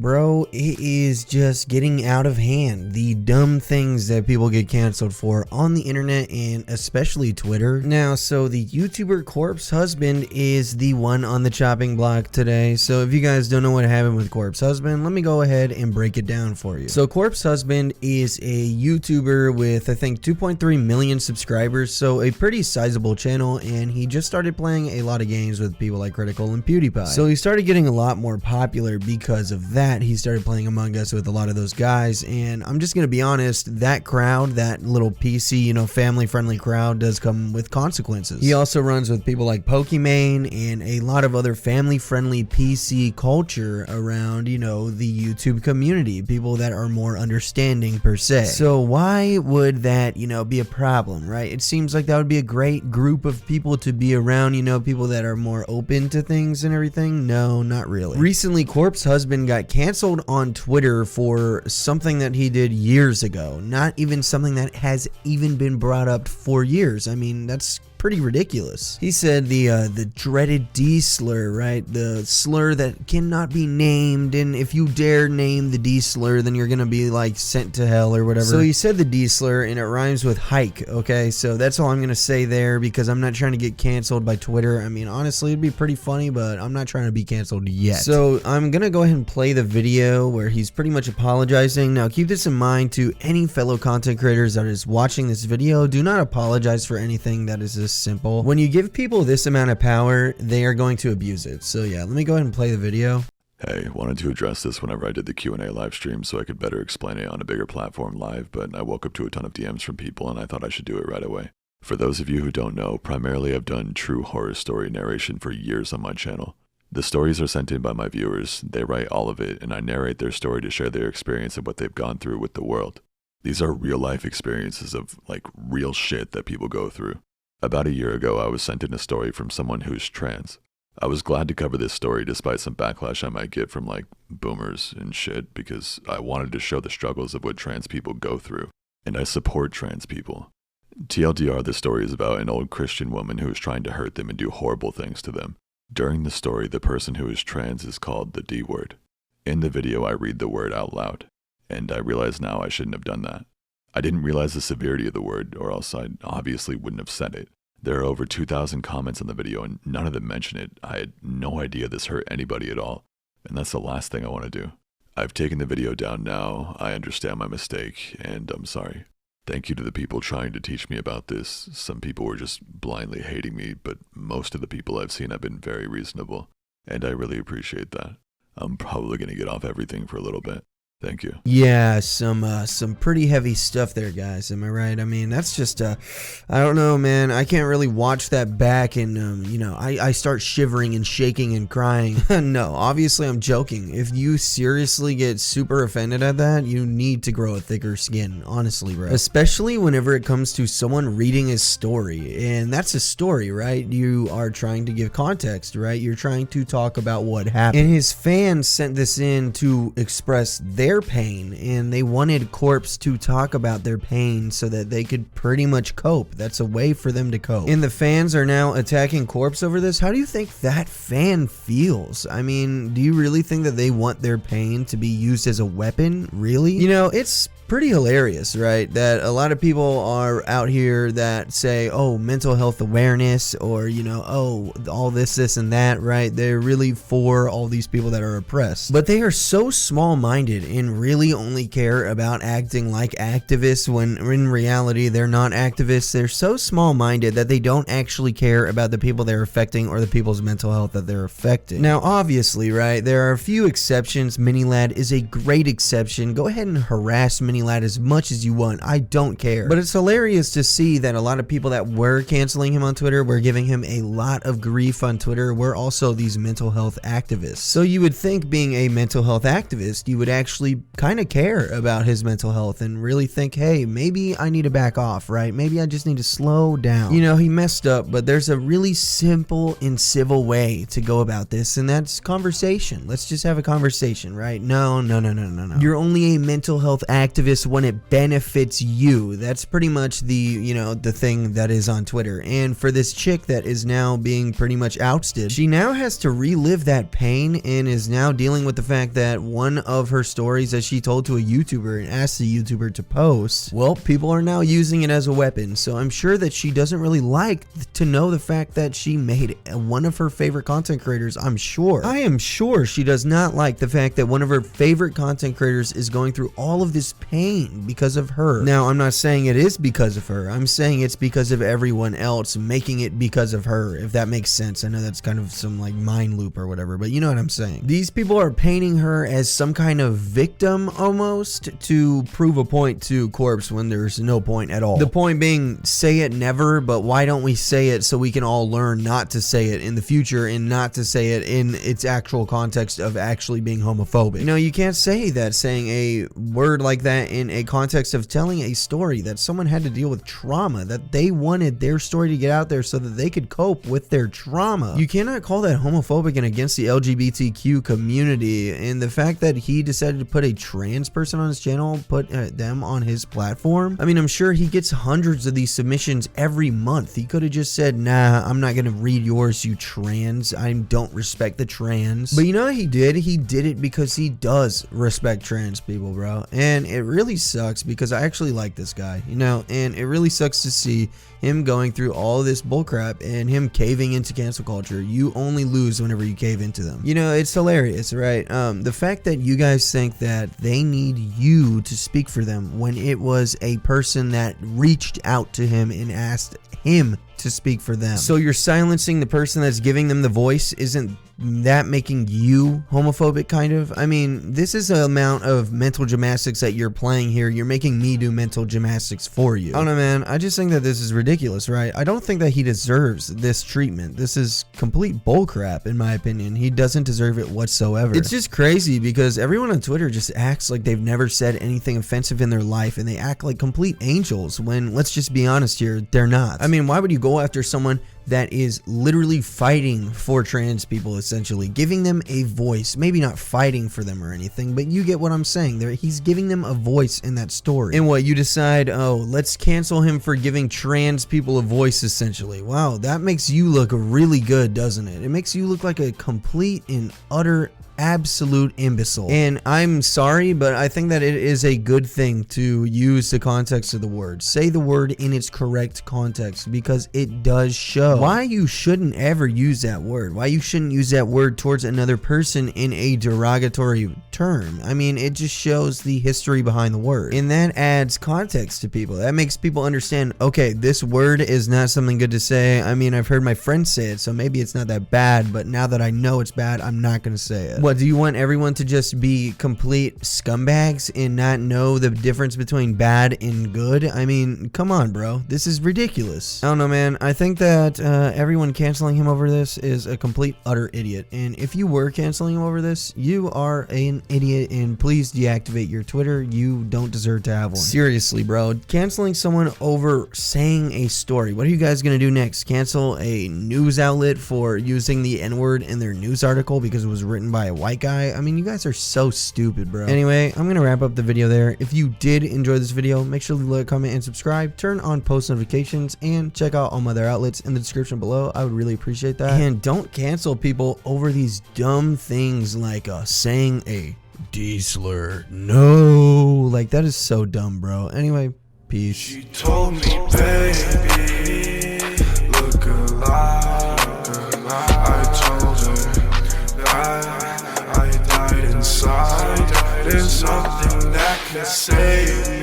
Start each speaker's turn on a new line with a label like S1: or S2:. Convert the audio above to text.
S1: bro, it is just getting out of hand. The dumb things that people get canceled for on the internet and especially Twitter. Now, so the YouTuber Corpse Husband is the one on the chopping block today. So if you guys don't know what happened with Corpse Husband, let me go ahead and break it down for you. So Corpse Husband is a YouTuber with, I think, 2.3 million subscribers. So a pretty sizable channel, and he just started playing a lot of games with people like Critical and PewDiePie. So he started getting a lot more popular because of that. He started playing Among Us with a lot of those guys, and I'm just gonna be honest, that crowd, that little PC, you know, family friendly crowd does come with consequences. He also runs with people like Pokimane and a lot of other family friendly PC culture around, you know, the YouTube community, people that are more understanding per se. So why would that, you know, be a problem, right? It seems like that would be a great group of people to be around, you know, people that are more open to things and everything. No, not really. Recently, Corpse Husband got canceled on Twitter for something that he did years ago, not even something that has even been brought up for years. I mean, that's pretty ridiculous. He said the dreaded D slur, right? The slur that cannot be named, and if you dare name the D slur, then you're gonna be like sent to hell or whatever. So he said the D slur, and it rhymes with hike. Okay, so that's all I'm gonna say there, because I'm not trying to get canceled by Twitter. I mean, honestly, it'd be pretty funny, but I'm not trying to be canceled yet. So I'm gonna go ahead and play the video where he's pretty much apologizing. Now keep this in mind to any fellow content creators that is watching this video. Do not apologize for anything that is this simple. When you give people this amount of power, they are going to abuse it. So yeah, let me go ahead and play the video.
S2: Hey, wanted to address this whenever I did the Q&A live stream so I could better explain it on a bigger platform live, but I woke up to a ton of DMs from people and I thought I should do it right away. For those of you who don't know, primarily I've done true horror story narration for years on my channel. The stories are sent in by my viewers, they write all of it, and I narrate their story to share their experience and what they've gone through with the world. These are real life experiences of like real shit that people go through. About a year ago, I was sent in a story from someone who's trans. I was glad to cover this story despite some backlash I might get from like boomers and shit, because I wanted to show the struggles of what trans people go through, and I support trans people. TLDR, the story is about an old Christian woman who is trying to hurt them and do horrible things to them. During the story, the person who is trans is called the D word. In the video, I read the word out loud, and I realize now I shouldn't have done that. I didn't realize the severity of the word, or else I obviously wouldn't have said it. There are over 2,000 comments on the video and none of them mention it. I had no idea this hurt anybody at all, and that's the last thing I want to do. I've taken the video down now, I understand my mistake, and I'm sorry. Thank you to the people trying to teach me about this. Some people were just blindly hating me, but most of the people I've seen have been very reasonable, and I really appreciate that. I'm probably going to get off everything for a little bit. Thank you.
S1: Yeah, some pretty heavy stuff there, guys. Am I right? I mean, that's just I don't know, man. I can't really watch that back and you know, I start shivering and shaking and crying. No, obviously I'm joking. If you seriously get super offended at that, you need to grow a thicker skin, honestly, bro. Especially whenever it comes to someone reading a story, and that's a story, right? You are trying to give context, right? You're trying to talk about what happened. And his fans sent this in to express their pain, and they wanted Corpse to talk about their pain so that they could pretty much cope. That's a way for them to cope. And the fans are now attacking Corpse over this. How do you think that fan feels? I mean, do you really think that they want their pain to be used as a weapon? Really? You know, it's pretty hilarious, right? That a lot of people are out here that say, oh, mental health awareness, or, you know, oh, all this and that, right? They're really for all these people that are oppressed. But they are so small-minded and really only care about acting like activists when in reality they're not activists. They're so small-minded that they don't actually care about the people they're affecting or the people's mental health that they're affecting. Now, obviously, right, there are a few exceptions. Minilad is a great exception. Go ahead and harass Minilad as much as you want. I don't care. But it's hilarious to see that a lot of people that were canceling him on Twitter, were giving him a lot of grief on Twitter, were also these mental health activists. So you would think, being a mental health activist, you would actually actually kind of care about his mental health and really think, hey, maybe I need to back off, right? Maybe I just need to slow down. You know, he messed up, but there's a really simple and civil way to go about this, and that's conversation. Let's just have a conversation, right? No. You're only a mental health activist when it benefits you. That's pretty much the, you know, the thing that is on Twitter. And for this chick that is now being pretty much ousted, she now has to relive that pain and is now dealing with the fact that one of her stories that she told to a YouTuber and asked the YouTuber to post, well, people are now using it as a weapon. So I'm sure that she doesn't really like to know the fact that she made one of her favorite content creators. I am sure she does not like the fact that one of her favorite content creators is going through all of this pain because of her. Now, I'm not saying it is because of her. I'm saying it's because of everyone else making it because of her, if that makes sense. I know that's kind of some like mind loop or whatever, but you know what I'm saying. These people are painting her as some kind of victim almost to prove a point to Corpse when there's no point at all. The point being, say it never, but why don't we say it so we can all learn not to say it in the future and not to say it in its actual context of actually being homophobic. You know, you can't say that saying a word like that in a context of telling a story that someone had to deal with trauma, that they wanted their story to get out there so that they could cope with their trauma. You cannot call that homophobic and against the LGBTQ community. And the fact that he decided to put a trans person on his channel, put them on his platform, I mean, I'm sure he gets hundreds of these submissions every month. He could have just said, nah, I'm not gonna read yours, you trans. I don't respect the trans. But you know what he did? He did it because he does respect trans people, bro. And it really sucks because I actually like this guy, you know, and it really sucks to see him going through all this bullcrap and him caving into cancel culture. You only lose whenever you cave into them. You know, it's hilarious, right? The fact that you guys think that they need you to speak for them when it was a person that reached out to him and asked him to speak for them. So you're silencing the person that's giving them the voice. Isn't that making you homophobic, kind of? I mean, this is an amount of mental gymnastics that you're playing here. You're making me do mental gymnastics for you. I don't know, man. I just think that this is ridiculous, right? I don't think that he deserves this treatment. This is complete bullcrap, in my opinion. He doesn't deserve it whatsoever. It's just crazy because everyone on Twitter just acts like they've never said anything offensive in their life, and they act like complete angels when, let's just be honest here, they're not. I mean, why would you go after someone that is literally fighting for trans people, essentially giving them a voice? Maybe not fighting for them or anything, but you get what I'm saying. He's giving them a voice in that story. And what, you decide, oh, let's cancel him for giving trans people a voice, essentially. Wow, that makes you look really good, doesn't it? It makes you look like a complete and utter absolute imbecile. And I'm sorry, but I think that it is a good thing to use the context of the word. Say the word in its correct context, because it does show why you shouldn't ever use that word. Why you shouldn't use that word towards another person in a derogatory term. I mean, it just shows the history behind the word, and that adds context to people. That makes people understand, okay, this word is not something good to say. I mean, I've heard my friends say it, so maybe it's not that bad, but now that I know it's bad, I'm not gonna say it. What, do you want everyone to just be complete scumbags and not know the difference between bad and good? I mean, come on, bro. This is ridiculous. I don't know, man. I think that everyone canceling him over this is a complete utter idiot. And if you were canceling him over this, you are an idiot, and please deactivate your Twitter. You don't deserve to have one. Seriously, bro. Canceling someone over saying a story. What are you guys gonna do next? Cancel a news outlet for using the N-word in their news article because it was written by a white guy? I mean, you guys are so stupid, bro. Anyway, I'm gonna wrap up the video there. If you did enjoy this video, make sure to like, comment, and subscribe. Turn on post notifications and check out all my other outlets in the description below. I would really appreciate that. And don't cancel people over these dumb things like saying a D-slur. No, like that is so dumb, bro. Anyway, peace. She told me, baby, look alive. I told her that I died inside. There's something that can save me.